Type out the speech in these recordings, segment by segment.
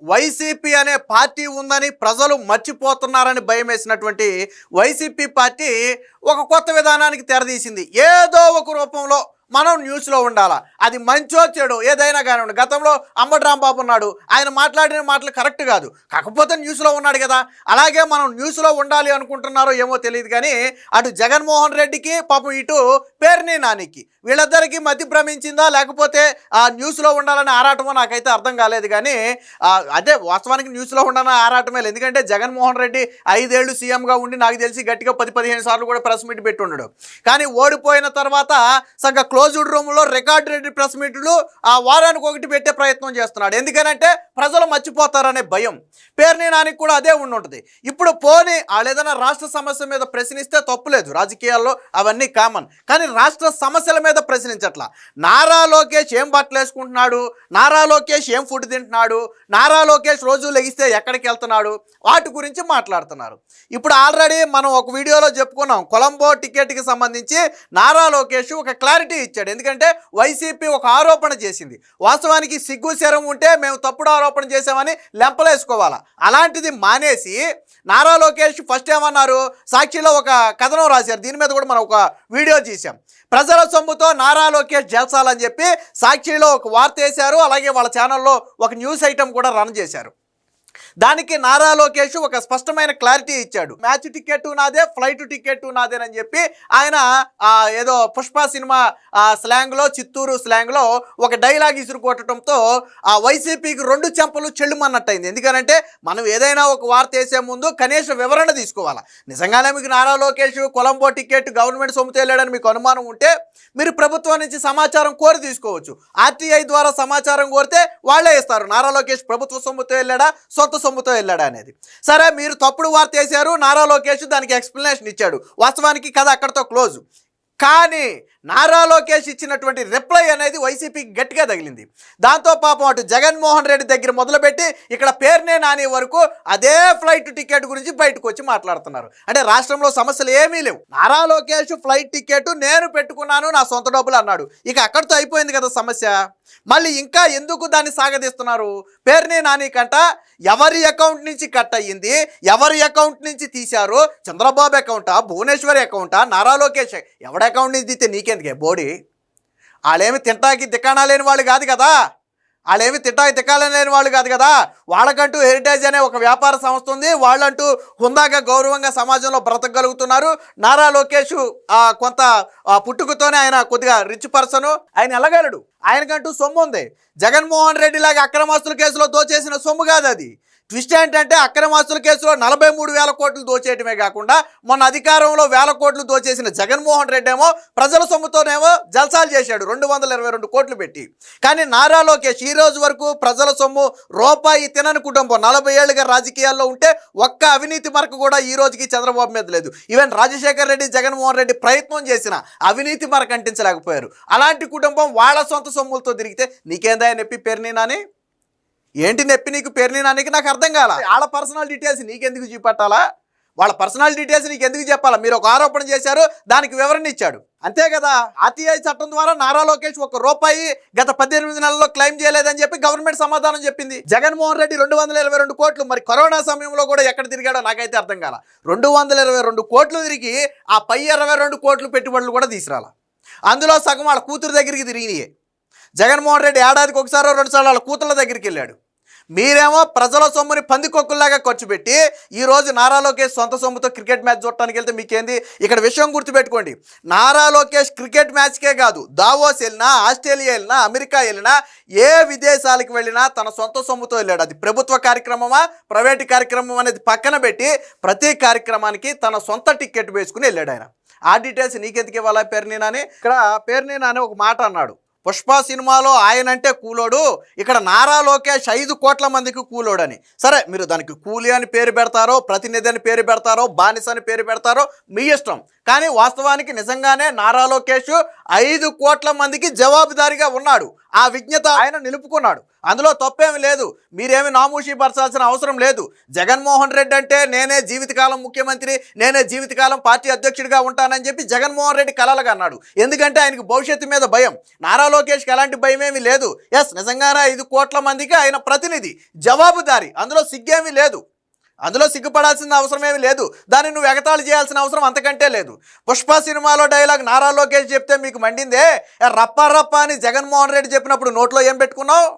YCP అనే party ఉందని ప్రజలు మర్చిపోతున్నారని భయమేసినటువంటి వైసీపీ పార్టీ ఒక కొత్త విధానానికి తెరదీసింది. ఏదో ఒక రూపంలో మనం న్యూస్లో ఉండాలా, అది మంచో చెడు ఏదైనా కానివ్వండి. గతంలో అంబటి రాంబాబు ఉన్నాడు, ఆయన మాట్లాడిన మాటలు కరెక్ట్ కాదు, కాకపోతే న్యూస్లో ఉన్నాడు కదా. అలాగే మనం న్యూస్లో ఉండాలి అనుకుంటున్నారో ఏమో తెలియదు కానీ అటు జగన్మోహన్ రెడ్డికి పాపం ఇటు పేర్ని నానికి వీళ్ళిద్దరికీ మధ్య భ్రమించిందా లేకపోతే ఆ న్యూస్లో ఉండాలని ఆరాటమో నాకైతే అర్థం కాలేదు. కానీ అదే వాస్తవానికి న్యూస్లో ఉండాలని ఆరాటమే లేదు. ఎందుకంటే జగన్మోహన్ రెడ్డి 5 ఏళ్ళు సీఎంగా ఉండి నాకు తెలిసి గట్టిగా 10-15 సార్లు కూడా ప్రెస్ మీట్ పెట్టి ఉండడు. కానీ ఓడిపోయిన తర్వాత సగ క్లోజ్డ్ రూమ్లో రికార్డెడ్ ప్రెస్ మీట్లు ఆ వారానికి ఒకటి పెట్టే ప్రయత్నం చేస్తున్నాడు. ఎందుకనంటే ప్రజలు మర్చిపోతారనే భయం. పేర్ని నానికి కూడా అదే ఉండుంటుంది. ఇప్పుడు పోనీ ఏదైనా రాష్ట్ర సమస్య మీద ప్రశ్నిస్తే తప్పులేదు, రాజకీయాల్లో అవన్నీ కామన్. కానీ రాష్ట్ర సమస్యల మీద ప్రశ్నించట్లా. నారా లోకేష్ ఏం బట్టలు వేసుకుంటున్నాడు, నారా లోకేష్ ఏం ఫుడ్ తింటున్నాడు, నారా లోకేష్ రోజు లెగిస్తే ఎక్కడికి వెళ్తున్నాడు, వాటి గురించి మాట్లాడుతున్నారు. ఇప్పుడు ఆల్రెడీ మనం ఒక వీడియోలో చెప్పుకున్నాం, కొలంబో టికెట్కి సంబంధించి నారా లోకేష్ ఒక క్లారిటీ ఇచ్చాడు. ఎందుకంటే వైసీపీ ఒక ఆరోపణ చేసింది, వాస్తవానికి సిగ్గు శరం ఉంటే మేము తప్పుడు ఆరోపణ చేసామని లెంపలేసుకోవాలా. అలాంటిది మానేసి నారా లోకేష్ ఫస్ట్ ఏమన్నారు, సాక్షిలో ఒక కథనం రాశారు, దీని మీద కూడా మనం ఒక వీడియో చేశాం. ప్రజల సొమ్ముతో నారా లోకేష్ జల్సాలని చెప్పి సాక్షిలో ఒక వార్త వేశారు. అలాగే వాళ్ళ ఛానల్లో ఒక న్యూస్ ఐటమ్ కూడా రన్ చేశారు. దానికి నారా లోకేష్ ఒక స్పష్టమైన క్లారిటీ ఇచ్చాడు. మ్యాచ్ టికెట్ నాదే, ఫ్లైట్ టికెట్ నాదేనని చెప్పి ఆయన ఏదో పుష్ప సినిమా స్లాంగ్లో, చిత్తూరు స్లాంగ్లో ఒక డైలాగ్ ఇసురు కొట్టడంతో ఆ వైసీపీకి 2 చెంపలు చెల్లుమన్నట్టయింది. ఎందుకనంటే మనం ఏదైనా ఒక వార్త వేసే ముందు కనీస వివరణ తీసుకోవాలి. నిజంగానే మీకు నారా లోకేష్ కొలంబో టికెట్ గవర్నమెంట్ సొమ్ముతో వెళ్ళాడని మీకు అనుమానం ఉంటే మీరు ప్రభుత్వం నుంచి సమాచారం కోరి తీసుకోవచ్చు. ఆర్టీఐ ద్వారా సమాచారం కోరితే వాళ్ళే ఇస్తారు, నారా లోకేష్ ప్రభుత్వ సొమ్ముతో వెళ్ళాడా సొంత సొమ్ముతో వెళ్ళాడా అనేది. సరే, మీరు తప్పుడు వార్త వేశారు, నారా లోకేష్ దానికి ఎక్స్ప్లెనేషన్ ఇచ్చాడు, వాస్తవానికి కథ అక్కడితో క్లోజ్. కానీ నారా లోకేష్ ఇచ్చినటువంటి రిప్లై అనేది వైసీపీకి గట్టిగా తగిలింది. దాంతో పాపం అటు జగన్మోహన్ రెడ్డి దగ్గర మొదలుపెట్టి ఇక్కడ పేర్నే నాని వరకు అదే ఫ్లైట్ టికెట్ గురించి బయటకు వచ్చి మాట్లాడుతున్నారు. అంటే రాష్ట్రంలో సమస్యలు ఏమీ లేవు, నారా లోకేష్ ఫ్లైట్ టికెట్ నేను పెట్టుకున్నాను, నా సొంత డబ్బులు అన్నాడు. ఇక అక్కడితో అయిపోయింది కదా సమస్య. మళ్ళీ ఇంకా ఎందుకు దాన్ని సాగదీస్తున్నారు? పేర్ని నాని కంట ఎవరి అకౌంట్ నుంచి కట్ అయ్యింది, ఎవరి అకౌంట్ నుంచి తీశారు, చంద్రబాబు అకౌంటా, భువనేశ్వరి అకౌంటా, నారా లోకేష్ ఎవడ అకౌంట్ నుంచి తీస్తే నీకెందుకే బోడీ? వాళ్ళేమి తింటాకి దిక్కాణా లేని వాళ్ళు కాదు కదా, వాళ్ళేమి తింటాకి దిక్కాలని లేని వాళ్ళు కాదు కదా. వాళ్ళకంటూ హెరిటేజ్ అనే ఒక వ్యాపార సంస్థ ఉంది, వాళ్ళంటూ హుందాగా గౌరవంగా సమాజంలో బ్రతకగలుగుతున్నారు. నారా లోకేష్ కొంత పుట్టుకతోనే ఆయన కొద్దిగా రిచ్ పర్సన్, ఆయన వెళ్ళగలడు, ఆయనకంటూ సొమ్ము ఉంది. జగన్మోహన్ రెడ్డి లాగా అక్రమాస్తుల కేసులో దోచేసిన సొమ్ము కాదు అది. ట్విస్ట్ ఏంటంటే అక్రమాస్తుల కేసులో 43,000 కోట్లు దోచేయటమే కాకుండా మొన్న అధికారంలో 1,000 కోట్లు దోచేసిన జగన్మోహన్ రెడ్డి ఏమో ప్రజల సొమ్ముతోనేమో జల్సాలు చేశాడు 222 కోట్లు పెట్టి. కానీ నారా లోకేష్ ఈ రోజు వరకు ప్రజల సొమ్ము రూపాయి తినని కుటుంబం, 40 ఏళ్ళుగా రాజకీయాల్లో ఉంటే ఒక్క అవినీతి మరక కూడా ఈ రోజుకి చంద్రబాబు మీద లేదు. ఈవెన్ రాజశేఖర్ రెడ్డి, జగన్మోహన్ రెడ్డి ప్రయత్నం చేసిన అవినీతి మరక అంటించలేకపోయారు. అలాంటి కుటుంబం వాళ్ళ సొంత సొమ్ములతో తిరిగితే నీకేందా నొప్పి పేర్ని నాని? ఏంటి నొప్పి నీకు పేర్ని నానికి? నాకు అర్థం కాల. వాళ్ళ పర్సనల్ డీటెయిల్స్ నీకెందుకు చూపెట్టాలా? వాళ్ళ పర్సనల్ డీటెయిల్స్ నీకు ఎందుకు చెప్పాలా? మీరు ఒక ఆరోపణ చేశారు, దానికి వివరణ ఇచ్చాడు, అంతే కదా. ఆర్టీఐ చట్టం ద్వారా నారా లోకేష్ ₹1 గత 18 నెలల్లో క్లెయిమ్ చేయలేదని చెప్పి గవర్నమెంట్ సమాధానం చెప్పింది. జగన్మోహన్ రెడ్డి 222 కోట్లు మరి కరోనా సమయంలో కూడా ఎక్కడ తిరిగాడో నాకైతే అర్థం కాల. 222 కోట్లు తిరిగి ఆ పై 22 కోట్లు పెట్టుబడులు కూడా తీసుకురాల. అందులో సగం వాళ్ళ కూతురు దగ్గరికి తిరిగినాయి. జగన్మోహన్ రెడ్డి ఏడాదికి ఒకసారో 2 సార్లు వాళ్ళ కూతుర్ల దగ్గరికి వెళ్ళాడు. మీరేమో ప్రజల సొమ్ముని పందికొక్కుల్లాగా ఖర్చు పెట్టి ఈరోజు నారా లోకేష్ సొంత సొమ్ముతో క్రికెట్ మ్యాచ్ చూడటానికి వెళ్తే మీకేంది? ఇక్కడ విషయం గుర్తుపెట్టుకోండి, నారా లోకేష్ క్రికెట్ మ్యాచ్కే కాదు, దావోస్ వెళ్ళినా, ఆస్ట్రేలియా వెళ్ళినా, అమెరికా వెళ్ళినా, ఏ విదేశాలకు వెళ్ళినా తన సొంత సొమ్ముతో వెళ్ళాడు. అది ప్రభుత్వ కార్యక్రమమా ప్రైవేటు కార్యక్రమం అనేది పక్కన పెట్టి ప్రతి కార్యక్రమానికి తన సొంత టికెట్ వేసుకుని వెళ్ళాడు ఆయన. ఆ డీటెయిల్స్ నీకెందుకు ఇవ్వాలా పేర్ని నాని? ఇక్కడ పేర్ని నాని ఒక మాట అన్నాడు, పుష్ప సినిమాలో ఆయనంటే కూలోడు, ఇక్కడ నారా లోకేష్ 5 కోట్ల మందికి కూలోడని. సరే, మీరు దానికి కూలి అని పేరు పెడతారో, ప్రతినిధి అని పేరు పెడతారో, బానిస అని పేరు పెడతారో మీ ఇష్టం. కానీ వాస్తవానికి నిజంగానే నారా లోకేష్ 5 కోట్ల మందికి జవాబుదారీగా ఉన్నాడు. ఆ విజ్ఞత ఆయన నిలుపుకున్నాడు. అందులో తప్పేమి లేదు. మీరేమి నామూషి పరచాల్సిన అవసరం లేదు. జగన్మోహన్ రెడ్డి అంటే నేనే జీవితకాలం ముఖ్యమంత్రి, నేనే జీవితకాలం పార్టీ అధ్యక్షుడిగా ఉంటానని చెప్పి జగన్మోహన్ రెడ్డి కలలుగా అన్నాడు. ఎందుకంటే ఆయనకు భవిష్యత్తు మీద భయం. నారా లోకేష్కి ఎలాంటి భయం ఏమీ లేదు. ఎస్, నిజంగానే 5 కోట్ల మందికి ఆయన ప్రతినిధి, జవాబుదారీ. అందులో సిగ్గేమీ లేదు. అందులో సిగ్గుపడాల్సిన అవసరం ఏమీ లేదు. దాన్ని నువ్వు ఎగతాళి చేయాల్సిన అవసరం అంతకంటే లేదు. పుష్ప సినిమాలో డైలాగ్ నారా లోకేష్ చెప్తే మీకు మండిందే, రప్ప రప్ప అని జగన్మోహన్ రెడ్డి చెప్పినప్పుడు నోట్లో ఏం పెట్టుకున్నావు?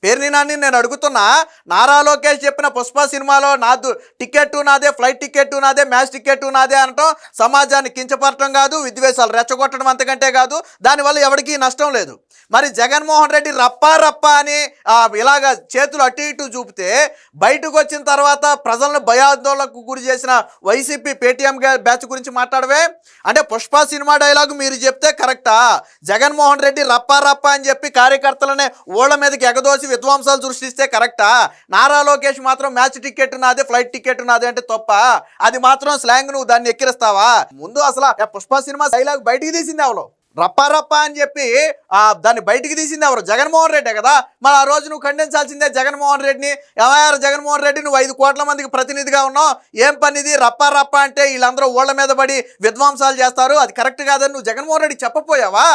పేరుని నాని నేను అడుగుతున్నా, నారా లోకేష్ చెప్పిన పుష్ప సినిమాలో నాదు టికెట్ నాదే, ఫ్లైట్ టికెట్ నాదే, మ్యాచ్ టికెట్ నాదే అనటం సమాజాన్ని కించపరచడం కాదు, విద్వేషాలు రెచ్చగొట్టడం అంతకంటే కాదు. దానివల్ల ఎవరికీ నష్టం లేదు. మరి జగన్మోహన్ రెడ్డి రప్పా రప్పా అని ఇలాగ చేతులు అటు ఇటు చూపితే బయటకు వచ్చిన తర్వాత ప్రజలను భయాందోళనకు గురి చేసిన వైసీపీ పేటీఎం బ్యాచ్ గురించి మాట్లాడవే. అంటే పుష్ప సినిమా డైలాగు మీరు చెప్తే కరెక్టా? జగన్మోహన్ రెడ్డి రప్పా రప్పా అని చెప్పి కార్యకర్తలనే ఓళ్ళ మీదకి ఎగదోసి విధ్వంసాలు సృష్టిస్తే కరెక్టా? నారా లోకేష్ మాత్రం మ్యాచ్ టికెట్ నాదే, ఫ్లైట్ టికెట్ నాదే అంటే తప్ప? అది మాత్రం స్లాంగ్, నువ్వు దాన్ని ఎక్కిరిస్తావా? ముందు అసలు పుష్ప సినిమా డైలాగ్ బయటికి తీసింది ఎవరు? రప్పా రప్పా అని చెప్పి దాన్ని బయటికి తీసింది ఎవరు? జగన్మోహన్ రెడ్డే కదా. మరి ఆ రోజు నువ్వు ఖండించాల్సిందే జగన్మోహన్ రెడ్డిని. ఏమయ్యారు జగన్మోహన్ రెడ్డి, నువ్వు 5 కోట్ల మందికి ప్రతినిధిగా ఉన్నావు, ఏం పనిది? రప్పా రప్పా అంటే వీళ్ళందరూ ఓళ్ళ మీద పడి విధ్వంసాలు చేస్తారు, అది కరెక్ట్ కాదని నువ్వు జగన్మోహన్ రెడ్డి చెప్పపోయావా?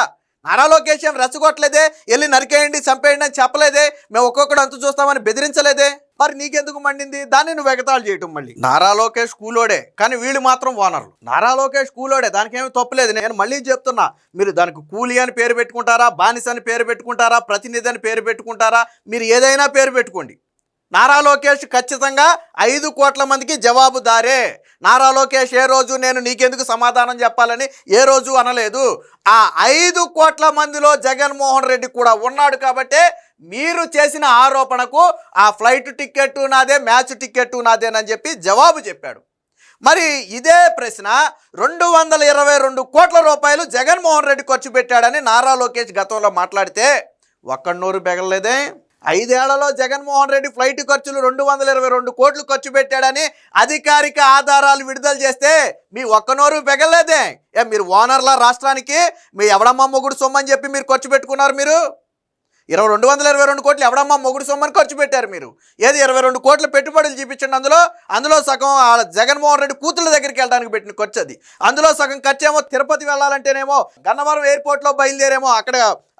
నారా లోకేష్ ఏం రెచ్చగొట్టలేదే, వెళ్ళి నరికేయండి చంపేయండి అని చెప్పలేదే, మేము ఒక్కొక్కడు అంతు చూస్తామని బెదిరించలేదే. మరి నీకెందుకు మండింది? దాన్ని నువ్వు ఎగతాళి చేయటం. మళ్ళీ నారా లోకేష్ కూలోడే, కానీ వీళ్ళు మాత్రం ఓనర్లు. నారా లోకేష్ కూలోడే, దానికి ఏమి తప్పలేదు. నేను మళ్ళీ చెప్తున్నా, మీరు దానికి కూలీ అని పేరు పెట్టుకుంటారా, బానిస అని పేరు పెట్టుకుంటారా, ప్రతినిధి అని పేరు పెట్టుకుంటారా, మీరు ఏదైనా పేరు పెట్టుకోండి. నారా లోకేష్ ఖచ్చితంగా 5 కోట్ల మందికి జవాబుదారే. నారా లోకేష్ ఏ రోజు నేను నీకెందుకు సమాధానం చెప్పాలని ఏ రోజు అనలేదు. ఆ 5 కోట్ల మందిలో జగన్మోహన్ రెడ్డి కూడా ఉన్నాడు. కాబట్టే మీరు చేసిన ఆరోపణకు ఆ ఫ్లైట్ టికెట్ నాదే, మ్యాచ్ టికెట్ నాదేనని చెప్పి జవాబు చెప్పాడు. మరి ఇదే ప్రశ్న 222 కోట్ల రూపాయలు జగన్మోహన్ రెడ్డి ఖర్చు పెట్టాడని నారా లోకేష్ గతంలో మాట్లాడితే ఒక్క నోరు బెగలేదే. 5 ఏళ్లలో జగన్మోహన్ రెడ్డి ఫ్లైట్ ఖర్చులు 222 కోట్లు ఖర్చు పెట్టాడని అధికారిక ఆధారాలు విడుదల చేస్తే మీ ఒక్క నోరు బెగలేదే. మీరు ఓనర్ల రాష్ట్రానికి మీ ఎవడమ్మ మొగుడు సొమ్మని చెప్పి మీరు ఖర్చు పెట్టుకున్నారు. మీరు 222 కోట్లు ఎవడమ్మా మొగుడు సొమ్మని ఖర్చు పెట్టారు. మీరు ఏది 22 కోట్ల పెట్టుబడులు చూపించండి. అందులో సగం జగన్మోహన్ రెడ్డి కూతుళ్ళ దగ్గరికి వెళ్ళడానికి పెట్టిన ఖర్చు అది. అందులో సగం ఖర్చు ఏమో తిరుపతి వెళ్ళాలంటేనేమో గన్నవరం ఎయిర్పోర్ట్లో బయలుదేరేమో అక్కడ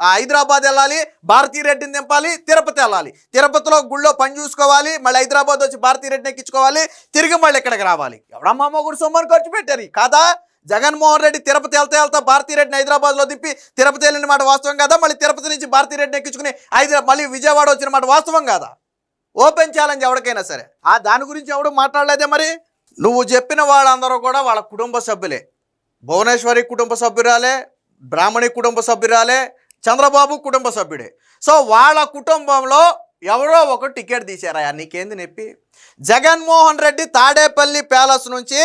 హైదరాబాద్ వెళ్ళాలి, భారతీ రెడ్డిని దింపాలి, తిరుపతి వెళ్ళాలి, తిరుపతిలో గుళ్ళో పని చూసుకోవాలి, మళ్ళీ హైదరాబాద్ వచ్చి భారతీ రెడ్డిని ఎక్కించుకోవాలి, తిరిగి మళ్ళీ ఇక్కడికి రావాలి. ఎవడమ్మా మొగుడు సొమ్మని ఖర్చు పెట్టారు కాదా? జగన్మోహన్ రెడ్డి తిరుపతి వెళ్తా భారతీ రెడ్డిని హైదరాబాద్లో దింపి తిరుపతి వెళ్ళిన మాట వాస్తవం కదా? మళ్ళీ తిరుపతి నుంచి భారతీ రెడ్డిని ఎక్కించుకుని మళ్ళీ విజయవాడ వచ్చిన మాట వాస్తవం కాదా? ఓపెన్ ఛాలెంజ్ ఎవరికైనా సరే. దాని గురించి ఎవడు మాట్లాడలేదే. మరి నువ్వు చెప్పిన వాళ్ళందరూ కూడా వాళ్ళ కుటుంబ సభ్యులే. భువనేశ్వరి కుటుంబ సభ్యురాలే, బ్రాహ్మణి కుటుంబ సభ్యురాలే, చంద్రబాబు కుటుంబ సభ్యుడే. సో వాళ్ళ కుటుంబంలో ఎవరో ఒక టికెట్ తీశారా? నీకేంది నొప్పి? జగన్మోహన్ రెడ్డి తాడేపల్లి ప్యాలెస్ నుంచి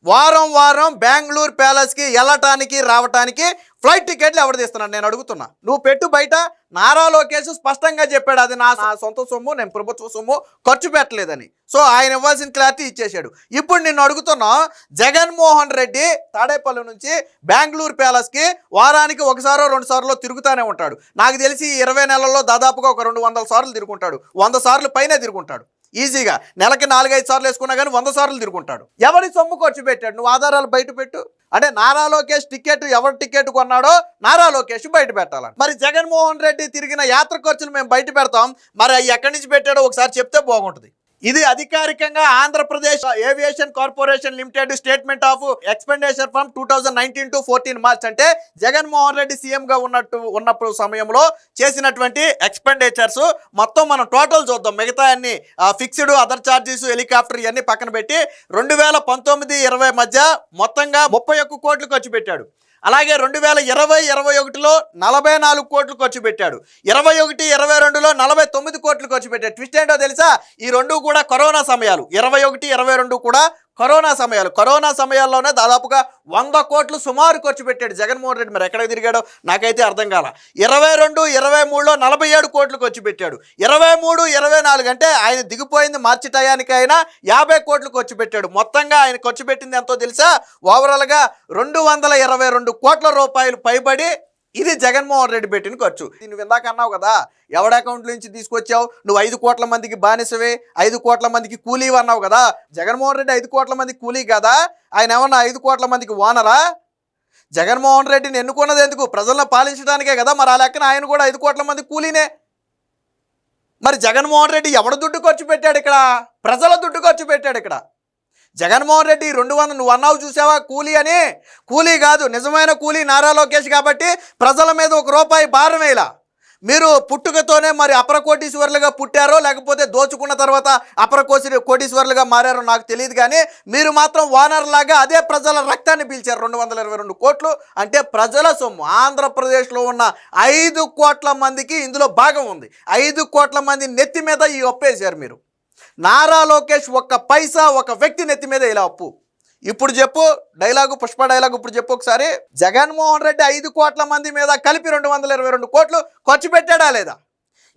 వారం వారం బెంగళూరు ప్యాలెస్కి వెళ్ళటానికి రావటానికి ఫ్లైట్ టికెట్లు ఎవరు తీస్తున్నాడు నేను అడుగుతున్నా. నువ్వు పెట్టు బయట. నారా లోకేష్ స్పష్టంగా చెప్పాడు, అది నా సొంత సొమ్ము, నేను ప్రభుత్వ సొమ్ము ఖర్చు పెట్టలేదని. సో ఆయన ఇవ్వాల్సిన క్లారిటీ ఇచ్చేశాడు. ఇప్పుడు నిన్ను అడుగుతున్నా, జగన్మోహన్ రెడ్డి తాడేపల్లి నుంచి బెంగళూరు ప్యాలెస్కి వారానికి 1 సారో 2 సార్లు తిరుగుతూనే ఉంటాడు. నాకు తెలిసి 20 నెలల్లో దాదాపుగా ఒక 200 సార్లు తిరుగుంటాడు. 100 సార్లు పైనే తిరుగుంటాడు ఈజీగా. నెలకి 4-5 సార్లు వేసుకున్నా కానీ 100 సార్లు తిరుగుంటాడు. ఎవరి సొమ్ము ఖర్చు పెట్టాడు? నువ్వు ఆధారాలు బయట పెట్టు. అంటే నారా లోకేష్ టికెట్ ఎవరి టికెట్ కొన్నాడో నారా లోకేష్ బయట పెట్టాలని. మరి జగన్మోహన్ రెడ్డి తిరిగిన యాత్ర ఖర్చులు మేము బయట పెడతాం, మరి అవి ఎక్కడి నుంచి పెట్టాడో ఒకసారి చెప్తే బాగుంటుంది. ఇది అధికారికంగా Andhra Pradesh aviation corporation limited statement of expenditure from 2019 to 14 March. అంటే జగన్మోహన్ రెడ్డి సీఎంగా ఉన్నప్పుడు సమయంలో చేసినటువంటి ఎక్స్పెండిచర్స్ మొత్తం మనం టోటల్ చూద్దాం. మిగతా అన్ని ఫిక్స్డ్, అదర్ ఛార్జెస్, హెలికాప్టర్ ఇవన్నీ పక్కన పెట్టి 2019-20 మధ్య మొత్తంగా 31 కోట్లు ఖర్చు పెట్టాడు. అలాగే 2020-21లో 44 కోట్లు ఖర్చు పెట్టాడు. 21-22లో 49 కోట్లు ఖర్చు పెట్టాడు. ట్విస్ట్ ఏంటో తెలుసా? ఈ రెండు కూడా కరోనా సమయాలు. 21-22 కూడా కరోనా సమయాల్లోనే దాదాపుగా 100 కోట్లు సుమారు ఖర్చు పెట్టాడు జగన్మోహన్ రెడ్డి. మరి ఎక్కడికి తిరిగాడో నాకైతే అర్థం కాల. 22, 23లో 47 కోట్లు ఖర్చు పెట్టాడు. 23, 24 అంటే ఆయన దిగిపోయింది మార్చి టయానికి అయినా 50 కోట్లు ఖర్చు పెట్టాడు. మొత్తంగా ఆయన ఖర్చు పెట్టింది ఎంతో తెలుసా? ఓవరాల్గా 222 కోట్ల రూపాయలు పైబడి ఇది జగన్మోహన్ రెడ్డి పెట్టిన ఖర్చు. నువ్వు ఇందాక అన్నావు కదా, ఎవడి అకౌంట్ నుంచి తీసుకొచ్చావు, నువ్వు 5 కోట్ల మందికి బానిసవే, 5 కోట్ల మందికి కూలీ అన్నావు కదా. జగన్మోహన్ రెడ్డి 5 కోట్ల మందికి కూలీ కదా, ఆయన ఏమన్నా 5 కోట్ల మందికి ఓనరా? జగన్మోహన్ రెడ్డిని ఎన్నుకున్నది ఎందుకు? ప్రజలను పాలించడానికే కదా. మరి ఆ లెక్కన ఆయన కూడా 5 కోట్ల మంది కూలీనే. మరి జగన్మోహన్ రెడ్డి ఎవడు దుడ్డు ఖర్చు పెట్టాడు ఇక్కడ? ప్రజల దుడ్డు ఖర్చు పెట్టాడు ఇక్కడ. జగన్మోహన్ రెడ్డి 200 నువ్వు అన్నావు చూసావా కూలీ అని, కూలీ కాదు, నిజమైన కూలీ నారా లోకేష్ కాబట్టి ప్రజల మీద 1 రూపాయి భారం వేయలా. మీరు పుట్టుకతోనే మరి అపర కోటీశ్వర్లుగా పుట్టారో లేకపోతే దోచుకున్న తర్వాత అపర కోటీశ్వర్లుగా మారారో నాకు తెలియదు, కానీ మీరు మాత్రం ఓనర్ లాగా అదే ప్రజల రక్తాన్ని పీల్చారు. 222 కోట్లు అంటే ప్రజల సొమ్ము. ఆంధ్రప్రదేశ్లో ఉన్న 5 కోట్ల మందికి ఇందులో భాగం ఉంది. 5 కోట్ల మంది నెత్తి మీద ఈ ఒప్పేశారు మీరు. నారా లోకేష్ ఒక్క పైసా ఒక వ్యక్తి నెత్తి మీద ఇలా అప్పు. ఇప్పుడు చెప్పు డైలాగు, పుష్ప డైలాగు ఇప్పుడు చెప్పు ఒకసారి. జగన్మోహన్ రెడ్డి 5 కోట్ల మంది మీద కలిపి 222 కోట్లు ఖర్చు పెట్టాడా లేదా?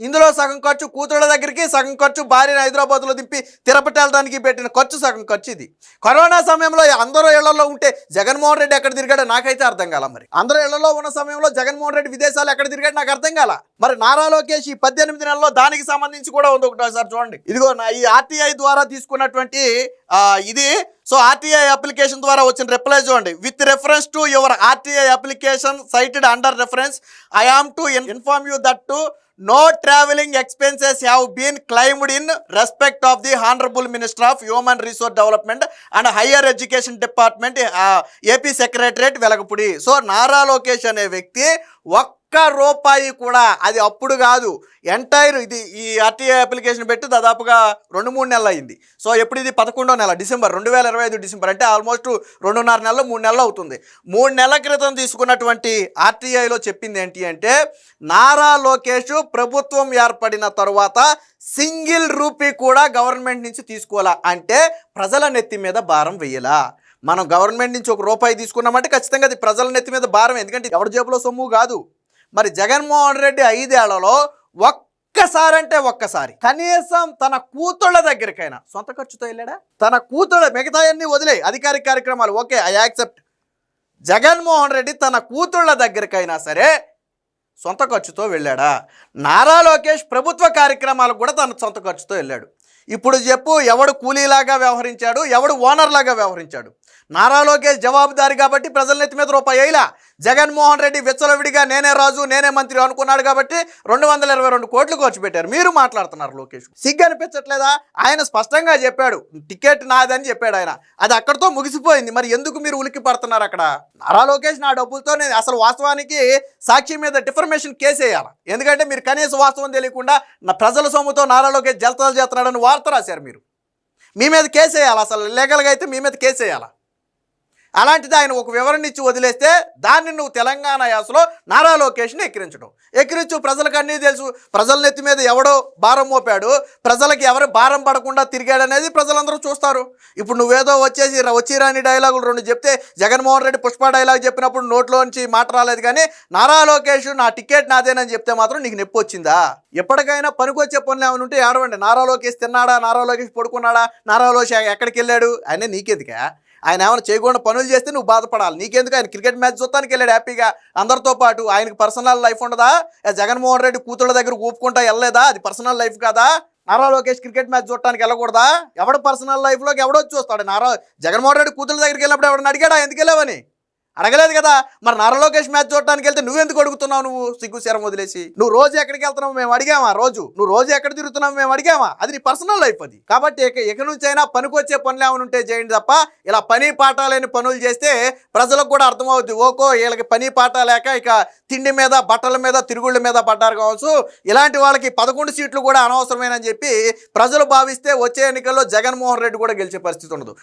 ఇందులో సగం ఖర్చు కూతుళ్ళ దగ్గరికి, సగం ఖర్చు భార్యను హైదరాబాద్లో దింపి తిరుపతి వెళ్ళడానికి పెట్టిన ఖర్చు, సగం ఖర్చు ఇది. కరోనా సమయంలో అందరూ ఇళ్లలో ఉంటే జగన్మోహన్ రెడ్డి ఎక్కడ తిరిగాడో నాకైతే అర్థం కాల. మరి అందరూ ఇళ్లలో ఉన్న సమయంలో జగన్మోహన్ రెడ్డి విదేశాలు ఎక్కడ తిరిగాడు నాకు అర్థం కాల. మరి నారా లోకేష్ ఈ 18 నెలల్లో దానికి సంబంధించి కూడా ఉంది ఒకటోసారి చూడండి. ఇదిగో నా ఈ ఆర్టీఐ ద్వారా తీసుకున్నటువంటి ఇది. సో ఆర్టీఐ అప్లికేషన్ ద్వారా వచ్చిన రిప్లై చూడండి. With reference to your RTI application cited under reference I am to inform you that to no travelling expenses have been claimed in respect of the Honorable Minister of Human Resource Development and Higher Education Department, AP Secretariat Velagapudi. So Nara Lokesh అనే వ్యక్తి ఒక్క రూపాయి కూడా, అది అప్పుడు కాదు, entire ఇది ఈ ఆర్టీఐ అప్లికేషన్ పెట్టి దాదాపుగా 2-3 నెలలు అయింది. సో ఎప్పుడు ఇది 11వ నెల డిసెంబర్ 2025 డిసెంబర్ అంటే ఆల్మోస్ట్ 2.5 నెలలు 3 నెలలు అవుతుంది. 3 నెలల క్రితం తీసుకున్నటువంటి ఆర్టీఐలో చెప్పింది ఏంటి అంటే, నారా లోకేష్ ప్రభుత్వం ఏర్పడిన తర్వాత సింగిల్ రూపీ కూడా గవర్నమెంట్ నుంచి తీసుకోవాలా, అంటే ప్రజల నెత్తి మీద భారం వేయాలా. మనం గవర్నమెంట్ నుంచి 1 రూపాయి తీసుకున్నామంటే ఖచ్చితంగా అది ప్రజల నెత్తి మీద భారం, ఎందుకంటే ఎవరి జేబులో సొమ్ము కాదు. మరి జగన్మోహన్ రెడ్డి 5 ఏళ్లలో ఒక్కసారి కనీసం తన కూతుళ్ళ దగ్గరికైనా సొంత ఖర్చుతో వెళ్ళాడా? తన కూతుళ్ళ, మిగతా అన్ని వదిలే అధికారిక కార్యక్రమాలు okay, I accept. Jaganmohan Reddy తన కూతుళ్ళ దగ్గరికైనా సరే సొంత ఖర్చుతో వెళ్ళాడా? నారా లోకేష్ ప్రభుత్వ కార్యక్రమాలకు కూడా తన సొంత ఖర్చుతో వెళ్ళాడు. ఇప్పుడు చెప్పు, ఎవడు కూలీలాగా వ్యవహరించాడు, ఎవడు ఓనర్లాగా వ్యవహరించాడు? నారా లోకేష్ జవాబుదారి కాబట్టి ప్రజల నెత్తి మీద రూపాయి వేయలా. జగన్మోహన్ రెడ్డి విచ్చలవిడిగా నేనే రాజు నేనే మంత్రి అనుకున్నాడు కాబట్టి 222 కోట్లు ఖర్చు పెట్టారు. మీరు మాట్లాడుతున్నారు లోకేష్, సిగ్గు అనిపించట్లేదా? ఆయన స్పష్టంగా చెప్పాడు, టికెట్ నాదని చెప్పాడు ఆయన, అది అక్కడితో ముగిసిపోయింది. మరి ఎందుకు మీరు ఉలిక్కి పడుతున్నారు అక్కడ? నారా లోకేష్ నా డబ్బులతో, అసలు వాస్తవానికి సాక్షి మీద డిఫర్మేషన్ కేసు వేయాలి, ఎందుకంటే మీరు కనీస వాస్తవం తెలియకుండా నా ప్రజల సొమ్ముతో నారా లోకేష్ జలతాలు చేస్తున్నాడని వార్త రాశారు. మీరు మీ మీద కేసు వేయాలి, అసలు లీగల్గా అయితే మీ మీద కేసు వేయాలి. అలాంటిది ఆయన ఒక వివరణ ఇచ్చి వదిలేస్తే దాన్ని నువ్వు తెలంగాణ యాసలో నారా లోకేష్ని ఎక్కిరించు. ప్రజలకు అన్నీ తెలుసు, ప్రజల నెత్తి మీద ఎవడో భారం మోపాడు, ప్రజలకి ఎవరు భారం పడకుండా తిరిగాడనేది ప్రజలందరూ చూస్తారు. ఇప్పుడు నువ్వేదో వచ్చిరాని డైలాగులు 2 చెప్తే, జగన్మోహన్ రెడ్డి పుష్ప డైలాగ్ చెప్పినప్పుడు నోట్లోంచి మాట రాలేదు, కానీ నారా లోకేష్ నా టికెట్ నాదేనని చెప్తే మాత్రం నీకు నొప్పి వచ్చిందా? ఎప్పటికైనా పనికొచ్చే పనులు ఏమైనా ఉంటే ఏడవండి. నారా లోకేష్ తిన్నాడా, నారా లోకేష్ పడుకున్నాడా, నారా లోకేష్ ఎక్కడికి వెళ్ళాడు అని నీకెందుకా? ఆయన ఏమైనా చేయకుండా పనులు చేస్తే నువ్వు బాధపడాలి, నీకెందుకు? ఆయన క్రికెట్ మ్యాచ్ చూస్తానికి వెళ్ళాడు హ్యాపీగా అందరితో పాటు. ఆయనకి పర్సనల్ లైఫ్ ఉండదా? జగన్మోహన్ రెడ్డి కూతుళ్ళ దగ్గర ఊపుకుంటా వెళ్ళలేదా? అది పర్సనల్ లైఫ్ కాదా? నారా లోకేష్ క్రికెట్ మ్యాచ్ చూడటానికి వెళ్ళకూడదా? ఎవడ పర్సనల్ లైఫ్లోకి ఎవడో చూస్తాడు? జగన్మోహన్ రెడ్డి కూతుళ్ళ దగ్గరికి వెళ్ళినప్పుడు ఎవడని అడిగాడా ఎందుకు వెళ్ళావని? అడగలేదు కదా. మరి నారా లోకేష్ మ్యాచ్ చూడటానికి వెళ్తే నువ్వెందుకు అడుగుతున్నావు? నువ్వు సిగ్గు శరం వదిలేసి నువ్వు రోజు ఎక్కడికి వెళ్తున్నావు మేము అడిగామా? నువ్వు రోజు ఎక్కడ తిరుగుతున్నావు మేము అడిగామా? అది నీ పర్సనల్ లైఫ్ అది. కాబట్టి ఇక నుంచి అయినా పనికొచ్చే పనులు ఏమైనా ఉంటే చేయండి తప్ప ఇలా పని పాట లేని పనులు చేస్తే ప్రజలకు కూడా అర్థమవుద్ది. ఓకో వీళ్ళకి పని పాట లేక ఇక తిండి మీద బట్టల మీద తిరుగుళ్ళ మీద పడ్డారు కావచ్చు, ఇలాంటి వాళ్ళకి 11 సీట్లు కూడా అనవసరమేనని చెప్పి ప్రజలు భావిస్తే వచ్చే ఎన్నికల్లో జగన్మోహన్ రెడ్డి కూడా గెలిచే పరిస్థితి ఉండదు.